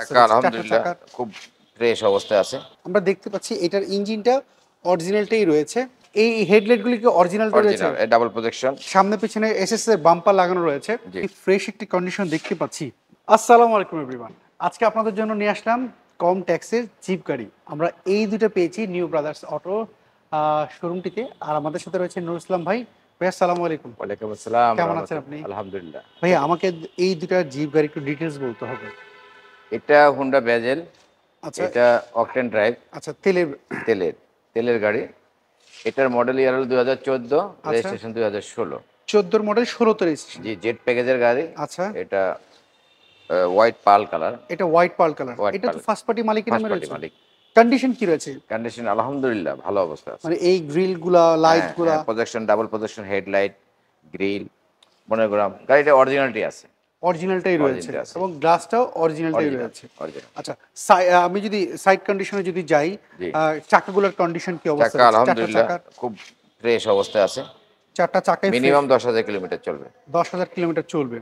চাকা আলহামদুলিল্লাহ খুব ফ্রেশ অবস্থায় আছে। আমরা দেখতে পাচ্ছি এটার ইঞ্জিনটা অরিজিনালটাই রয়েছে। এই হেডলাইটগুলি কি অরিজিনালটা রয়েছে? অরিজিনাল ডাবল প্রজেকশন, সামনে পিছনে এসএস এর বাম্পার লাগানো রয়েছে। এই ফ্রেশ একটি কন্ডিশন দেখতে পাচ্ছি। আসসালামু আলাইকুম এভরিওয়ান। আজকে আপনাদের জন্য নিয়ে আসলাম কম ট্যাক্সের জিপ গাড়ি। আমরা এই দুটো পেয়েছি নিউ ব্রাদার্স অটো শোরুমটিতে। আর আমাদের সাথে রয়েছে নুরুল ইসলাম ভাই। ভাই আসসালামু আলাইকুম। ওয়ালাইকুম আসসালাম। কেমন আছেন আপনি? আলহামদুলিল্লাহ। ভাই আমাকে এই দুটো জিপ গাড়ি একটু ডিটেলস বলতে হবে। এটা হুন্ডা বেজেল, আচ্ছা এটা অকটেন ড্রাইভ, আচ্ছা তেলের তেলের গাড়ি। এটার মডেল ইয়ার হলো 2014, registration 2016। 14 model 16 registration. G, Z প্যাকেজের গাড়ি। আচ্ছা এটা হোয়াইট পার্ল কালার। এটা হোয়াইট পার্ল কালার। এটা তো ফার্স্ট পার্টি মালিকের নামে রয়েছে। মালিক। কন্ডিশন কি রয়েছে? কন্ডিশন আলহামদুলিল্লাহ ভালো অবস্থা আছে। মানে এই গ্রিল গুলা, লাইট গুলা, projection, double projection headlight, grill, মনে করাম গাড়িটা অরিজিনালটি আছে। অরিজিনালটাই রয়েছে এবং গ্লাসটাও অরিজিনালটাই রয়েছে। আচ্ছা আমি যদি সাইড কন্ডিশনে যদি যাই, চাকাগুলোর কন্ডিশন কি অবস্থা? চাকা আলহামদুলিল্লাহ খুব ফ্রেশ অবস্থায় আছে। চারটা চাকায় মিনিমাম 10,000 কিলোমিটার চলবে। 10,000 কিলোমিটার চলবে।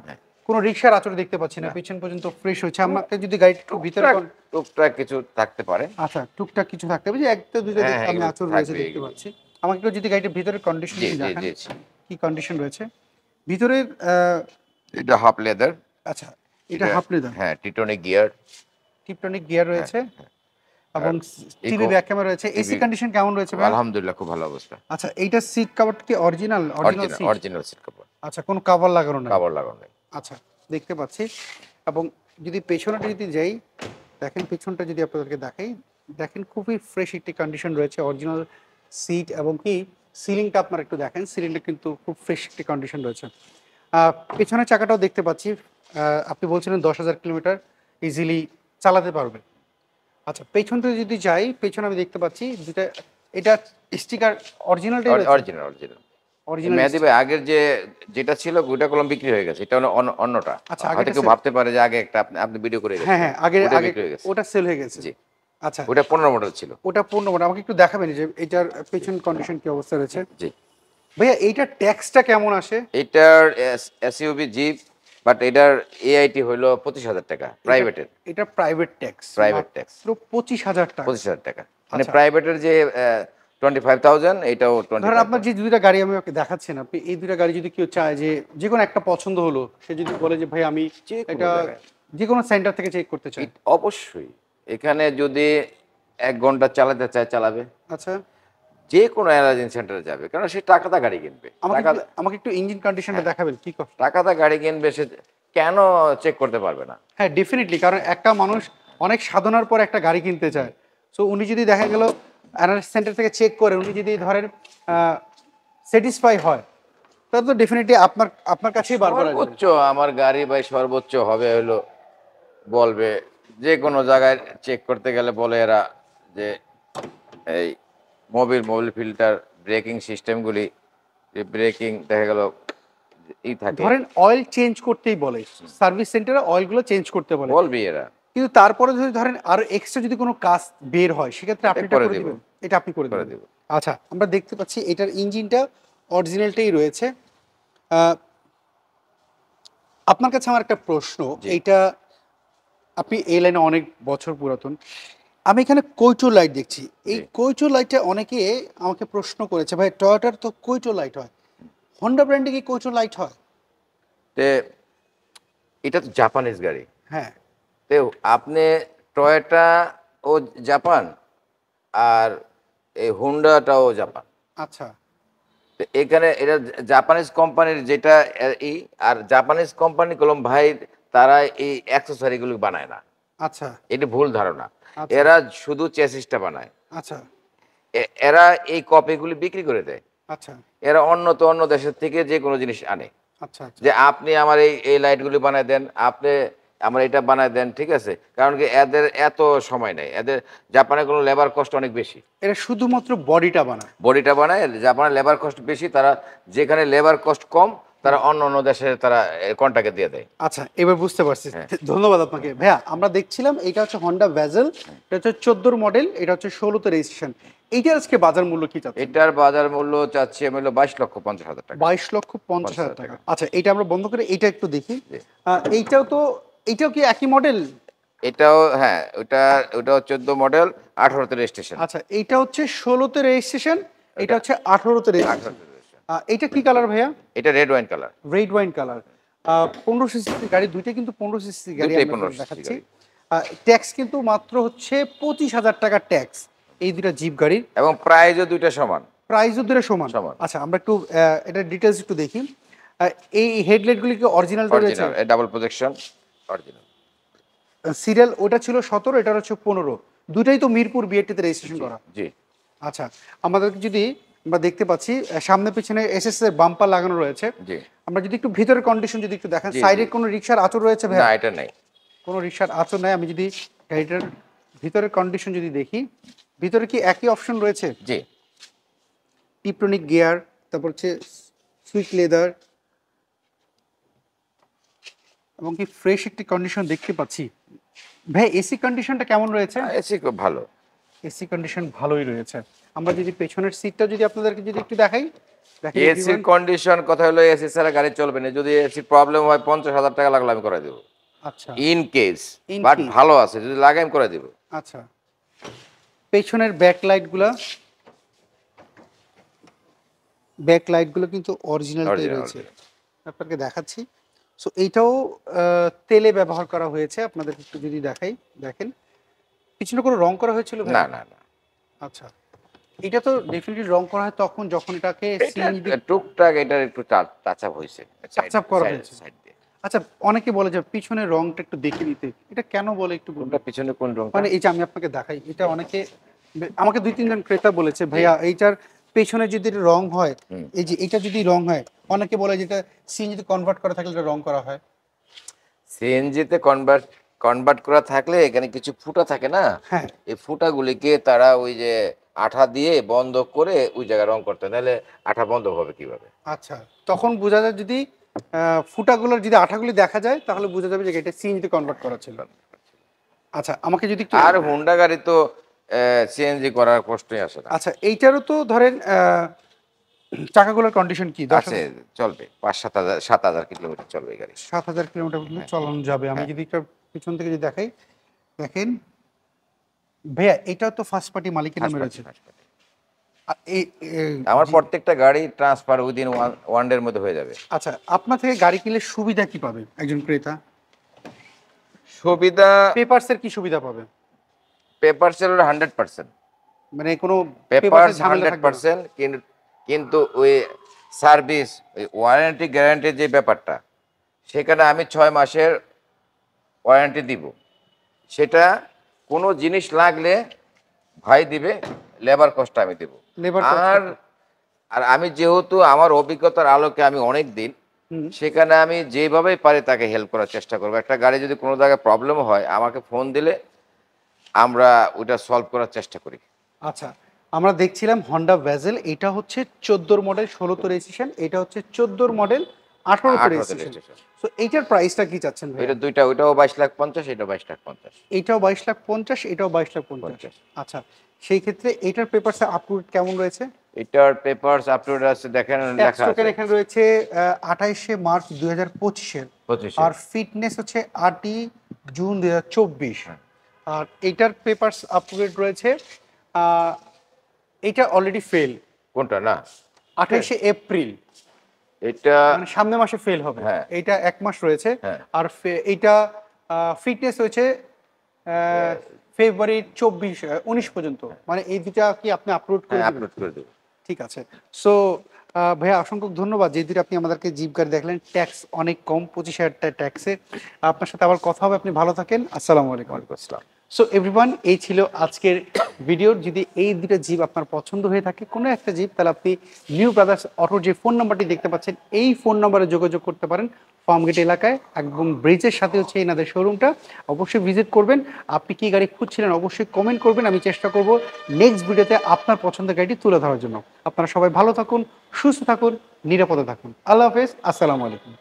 কোনো রিকশার আঁচড় দেখতে পাচ্ছি না, পিছন পর্যন্ত ফ্রেশ হয়েছে। আমাকে যদি গাড়িটা একটু ভিতরে টুকটাক কিছু থাকতে পারে। আচ্ছা টুকটাক কিছু থাকতে পারে, যে একটা দুটো দেখতে আমি আঁচড় রয়েছে দেখতে পাচ্ছি। আমাকে একটু যদি গাড়িটার ভিতরের কন্ডিশন দেখান, কি কন্ডিশন রয়েছে ভিতরের? এটা হাফ লেদার। আচ্ছা এটা হাফ লেদার। হ্যাঁ, টিপটনিক গিয়ার রয়েছে এবং টিভি ব্যাক ক্যামেরা রয়েছে। এসি কন্ডিশন কেমন রয়েছে ভাই? আলহামদুলিল্লাহ খুব ভালো অবস্থা। আচ্ছা এইটা সিট কভার কি অরিজিনাল সিট কভার? আচ্ছা কোনো কভার লাগানো নেই? কভার লাগানো নেই। আচ্ছা দেখতে পাচ্ছি। এবং যদি পেছনটা যদি যাই, দেখেন পেছনটা যদি আপনাদেরকে দেখাই, দেখেন খুবই ফ্রেশ একটি কন্ডিশন রয়েছে, অরিজিনাল সিট এবং কি সিলিংটা আপনারা একটু দেখেন, সিলিংটা কিন্তু খুব ফ্রেশ একটি কন্ডিশন রয়েছে। পেছনের চাকাটাও দেখতে পাচ্ছি, আপনি বলছিলেন 10,000 কিলোমিটার ইজিলি চালাতে পারবেন। আচ্ছা পেছনটা যদি যাই, পেছনে আমি দেখতে পাচ্ছি যেটা এটা স্টিকার অরিজিনালটাই অরিজিনাল। মেহেদী ভাই আগের যেটা ছিল ওটা কলম বিক্রি হয়ে গেছে, এটা হলো অন্যটা। আচ্ছা হয়তো কেউ ভাবতে পারে যে আগে একটা আপনি ভিডিও করে গেছেন। হ্যাঁ আগে ওটা সেল হয়ে গেছে। জি আচ্ছা ওটা 15 মডেল ছিল। ওটা 15 মডেল। আমাকে একটু দেখাবেন যে এটার পেছন কন্ডিশন কি অবস্থা রয়েছে? জি ভাইয়া এইটার ট্যাক্সটা কেমন আসে? এটার এসইউভি জিপ, বাট এটার এআইটি হলো 25,000 টাকা প্রাইভেটের। এটা প্রাইভেট ট্যাক্স পুরো 25,000 টাকা। 25,000 টাকা মানে প্রাইভেটের যে 25,000, এটাও 25,000। ধরেন আপনার যে দুইটা গাড়ি আমি ওকে দেখাচ্ছেন, আপনি এই দুইটা গাড়ি যদি কেউ চায় যে কোনো একটা পছন্দ হলো, সে যদি বলে যে ভাই আমি এটা যে কোনো সেন্টার থেকে চেক করতে চাই, অবশ্যই এখানে যদি 1 ঘন্টা চালাতে চায় চালাবে। আচ্ছা যে কোনো অ্যালার্জিন সেন্টারে যাবে, কারণ সে টাকাটা গাড়ি কিনবে। আমাকে একটু ইঞ্জিন কন্ডিশনটা দেখাবেন কি টাকাটা গাড়ি কিনবে, সে কেন চেক করতে পারবে না? হ্যাঁ ডেফিনেটলি, কারণ একটা মানুষ অনেক সাধনার পর একটা গাড়ি কিনতে চায়। সো উনি যদি দেখা গেল অ্যানালিসিস সেন্টার থেকে চেক করে, উনি যদি ধরেন স্যাটিসফাই হয়, তাহলে তো ডেফিনেটলি আপনার কাছেই বারবার আসবে। সর্বোচ্চ আমার গাড়ি ভাই সর্বোচ্চ হবে হলো, বলবে যে কোনো জায়গায় চেক করতে গেলে বলে এরা যে এই মোবিল ফিল্টার, ব্রেকিং সিস্টেমগুলি, যে ব্রেকিং দেখা গেল থাকে, ধরেন অয়েল চেঞ্জ করতেই বলে, সার্ভিস সেন্টারে অয়েলগুলো চেঞ্জ করতে বলবি এরা। কিন্তু তারপরে যদি ধরেন আরো এক্সট্রা যদি কোনো কাজ বের হয়, সেক্ষেত্রে আপনি করে দিবেন? এটা আপনি করে দিবেন। আচ্ছা আমরা দেখতে পাচ্ছি এটার ইঞ্জিনটা অরিজিনালটাই রয়েছে। আপনার কাছে আমার একটা প্রশ্ন, এইটা আপনি এই লাইনে অনেক বছর পুরাতন, আমি এখানে কৈটো লাইট দেখছি। এই কৈটো লাইটটা অনেকে আমাকে প্রশ্ন করেছে, ভাই টয়োটার তো কৈটো লাইট হয়, হোন্ডা ব্র্যান্ডে কি কৈটো লাইট হয়? এটা তো জাপানিজ গাড়ি। হ্যাঁ তো আপনি টয়োটা ও জাপান, আর এই হুন্ডাটাও জাপান। আচ্ছা এখানে এটা জাপানিজ কোম্পানির যেটা আর জাপানিজ কোম্পানি কলম ভাই, তারা এই অ্যাক্সেসরিগুলো বানায় না। আচ্ছা এটা ভুল ধারণা। এরা শুধু চেসিসটা বানায়। আচ্ছা এরা এই কপিগুলি বিক্রি করে দেয়। আচ্ছা এরা অন্য দেশের থেকে যে কোনো জিনিস আনে। আচ্ছা যে আপনি আমার এই লাইটগুলি বানায় দেন, আপনি আমার এটা বানায় দেন, ঠিক আছে? কারণ কি এদের এত সময় নেই, এদের জাপানে কোনো লেবার কস্ট অনেক বেশি। এরা শুধুমাত্র বডিটা বানায়, জাপানের লেবার কস্ট বেশি। তারা যেখানে লেবার কস্ট কম, তারা অন্য দেশে তারা কন্ট্রাক্টে দিয়ে দেয়। আচ্ছা এবার বুঝতে পারছি। ধন্যবাদ আপনাকে ভাইয়া। আমরা দেখছিলাম এটা হচ্ছে হন্ডা ভেজেল, এটা হচ্ছে 14 মডেল, এটা হচ্ছে 16তে রেজিস্ট্রেশন। এইটার আজকে বাজার মূল্য কি চাচ্ছেন? এটার বাজার মূল্য চাচ্ছি আমি হলো 22,50,000 টাকা। 22,50,000 টাকা। আচ্ছা এটা আমরা বন্ধ করে এইটা একটু দেখি। এইটাও কি একই মডেল? এটাও হ্যাঁ, ওটাও 14 মডেল, 18 তে রেজিস্ট্রেশন। আচ্ছা, এইটা হচ্ছে 16তে রেজিস্ট্রেশন, এটা হচ্ছে 18তে রেজিস্ট্রেশন। 18 তে রেজিস্ট্রেশন। এইটা কি কালার ভাইয়া? এটা red wine colour. Red wine colour. 15 সিসির গাড়ি, দুইটাই কিন্তু 15 সিসির গাড়ি দুইটাই আমরা 15 সিসি দেখাচ্ছি। গাড়ি। ট্যাক্স কিন্তু মাত্র হচ্ছে 25,000 টাকার ট্যাক্স এই দুইটা জিপ গাড়ির। এবং প্রাইসও দুইটা সমান। প্রাইসও দুটো সমান। সমান। আচ্ছা, আমরা একটু এটার ডিটেইলস একটু দেখি। এই হেডলাইটগুলি কি অরিজিনালটা রয়েছে? Original, double projection original. Serial ওটা ছিল 17, এটা হচ্ছে 15। দুইটাই তো মিরপুর বিআরটিতে রেজিস্ট্রেশন করা। জি। আচ্ছা, আমাদেরকে যদি আমরা দেখতে পাচ্ছি সামনে পিছনে এসএস এর বাম্পার লাগানো রয়েছে। জি। আমরা যদি একটু ভিতরের কন্ডিশন যদি একটু দেখেন, জি, সাইডে জি। কোনো রিকশার আঁচড় রয়েছে ভাই? না, এটা নাই। কোনো রিকশার আঁচড় নাই। আমি যদি গাড়িটার ভিতরের কন্ডিশন যদি দেখি, ভিতরে কি একই অপশন রয়েছে? জি। টিপটনিক গিয়ার, তারপর হচ্ছে সুইট লেদার, এবং কি ফ্রেশ একটি কন্ডিশন দেখতে পাচ্ছি। ভাই এসি কন্ডিশনটা কেমন রয়েছে? এসি খুব ভালো। এসি কন্ডিশন ভালোই রয়েছে। আমরা যদি পেছনের সিটটা যদি আপনাদেরকে যদি একটু দেখাই, দেখেন এসির everyone। কন্ডিশন কথা হলো এসি ছাড়া গাড়ি চলবে না। যদি এসি প্রবলেম হয় 50,000 টাকা লাগলে আমি করে দেবো। আচ্ছা in case. In but case। ভালো আছে, যদি লাগে আমি করে দেবো। আচ্ছা, পেছনের ব্যাকলাইটগুলো কিন্তু অরিজিনালটাই Original, রয়েছে। আপনাকে দেখাচ্ছি। সো এইটাও তেলে ব্যবহার করা হয়েছে। আপনাদেরকে একটু যদি দেখাই, দেখেন পিছনে কোনো রং করা হয়েছিল ভাই? না, না, না। আচ্ছা, এটা তো ডেফিনিটলি রং করা হয় তখন যখন এটাকে সিএনজি। এটা টুকটাক এটার একটু টাচ আপ হইছে। টাচ আপ করা হয়েছে। সাইড দিয়ে। আচ্ছা, অনেকে বলে যে পিছনের রংটা একটু দেখে নিতে, এটা কেন বলে একটু বলবেন? কোনটা পিছনে কোন রংটা? মানে এই যে আমি আপনাকে দেখাই, এটা অনেকে আমাকে 2-3 জন ক্রেতা বলেছে, ভাইয়া এইটার পেছনে যদি রং হয়, এই যে এটা যদি রং হয়, অনেকে বলে যেটা সিএনজিতে কনভার্ট করা থাকলে এটা রং করা হয়। সিএনজিতে কনভার্ট করা থাকলে এখানে কিছু ফুটা থাকে না? হ্যাঁ, এই ফুটাগুলিকে তারা ওই যে আঠা দিয়ে বন্ধ করে ওই জায়গায় রং করতে হয়। নাহলে আঠা বন্ধ হবে কিভাবে? আচ্ছা, তখন বোঝা যায় যদি ফুটাগুলোর যদি আঠাগুলি দেখা যায় তাহলে বোঝা যাবে যে এটা সিএনজিতে কনভার্ট করা ছিল। আচ্ছা, আমাকে যদি একটু আর হোন্ডা গাড়ি তো সিএনজি করার প্রশ্নই আসে না। আচ্ছা, এইটারও তো ধরেন চাকাগুলোর কন্ডিশন কি? আছে, চলবে 5-7 হাজার কিলোমিটার চলবে এই গাড়ি। 7,000 কিলোমিটার পর্যন্ত চালানো যাবে। আমি যদি একটা পিছন থেকে যদি দেখাই, দেখেন ভাইয়া এটাও তো ফার্স্ট পার্টি মালিকের নামে রয়েছে। আমার প্রত্যেকটা গাড়ি ট্রান্সফার উইদিন ওয়ান ডের মধ্যে হয়ে যাবে। আচ্ছা, আপনার থেকে গাড়ি কিনলে সুবিধা কি পাবে একজন ক্রেতা? সুবিধা পেপারসের কি সুবিধা পাবে? পেপারসের 100%। মানে কোনো পেপারস পেপারসের ঝামেলা থাকবে না? 100%, কিন্তু ওই সার্ভিস, ওই ওয়ারেন্টি গ্যারান্টির যে ব্যাপারটা, সেখানে আমি 6 মাসের ওয়ারেন্টি দিব। সেটা কোনো জিনিস লাগলে ভাই দিবে, লেবার কস্ট আমি দেব। লেবার আর আর আমি যেহেতু আমার অভিজ্ঞতার আলোকে আমি অনেক দিন, সেখানে আমি যেভাবেই পারি তাকে হেল্প করার চেষ্টা করবো। একটা গাড়ি যদি কোনো জায়গায় প্রবলেম হয় আমাকে ফোন দিলে আমরা ওইটা সলভ করার চেষ্টা করি। আচ্ছা, আমরা দেখছিলাম হন্ডা ভ্যাজেল, এটা হচ্ছে 14 মডেল 16 রেজিস্ট্রেশন, এটা হচ্ছে 14 মডেল 18 18 রেজিস্ট্রেশন। রেজিস্ট্রেশন। সো এইটার প্রাইসটা কি চাচ্ছেন ভাই? এটা দুইটা, ওইটাও 22,50,000, এটাও 22,50,000। এটাও 22,50,000, এটাও 22,50,000। আচ্ছা, সেই ক্ষেত্রে এটার পেপারস আপডেট কেমন রয়েছে? এটার পেপারস আপলোড আছে, দেখেন লেখা ট্যাক্সটোকেন আছে এখানে রয়েছে 28শে মার্চ 2025-এর, 25। আর ফিটনেস হচ্ছে 8ই জুন 2024। আর এটার পেপারস আপডেট রয়েছে এটা অলরেডি ফেল। কোনটা? না, 28শে এপ্রিল, এটা মানে সামনের মাসে ফেল হবে। হ্যাঁ। এইটা 1 মাস রয়েছে। হ্যাঁ। আর এইটা ফিটনেস হয়েছে ফেব্রুয়ারি 19 পর্যন্ত। মানে এই দুটা কি আপনি আপলোড করে দিবেন? আপলোড করে দেবো। ঠিক আছে। সো ভাইয়া অসংখ্য ধন্যবাদ, যে দুটো আপনি আমাদেরকে জিপ গাড়ি দেখলেন। ট্যাক্স অনেক কম, 25,000 টাকা ট্যাক্সে। আপনার সাথে আবার কথা হবে। আপনি ভালো থাকেন। আসসালামু আলাইকুম। ওয়ালাইকুম আসসালাম। সো এভরিওয়ান, এই ছিল আজকের ভিডিও। যদি এই দুটো জিপ আপনার পছন্দ হয়ে থাকে, কোনো একটা জিপ, তাহলে আপনি নিউ ব্রাদার্স অটোর যে ফোন নাম্বারটি দেখতে পাচ্ছেন, এই ফোন নাম্বারে যোগাযোগ করতে পারেন। ফার্মগেট এলাকায় একদম ব্রিজের সাথে হচ্ছে এনাদের শোরুমটা। অবশ্যই ভিজিট করবেন। আপনি কি গাড়ি খুঁজছিলেন অবশ্যই কমেন্ট করবেন। আমি চেষ্টা করব নেক্সট ভিডিওতে আপনার পছন্দের গাড়িটি তুলে ধরার জন্য। আপনারা সবাই ভালো থাকুন, সুস্থ থাকুন, নিরাপদে থাকুন। আল্লাহ হাফেজ। আসসালামু আলাইকুম।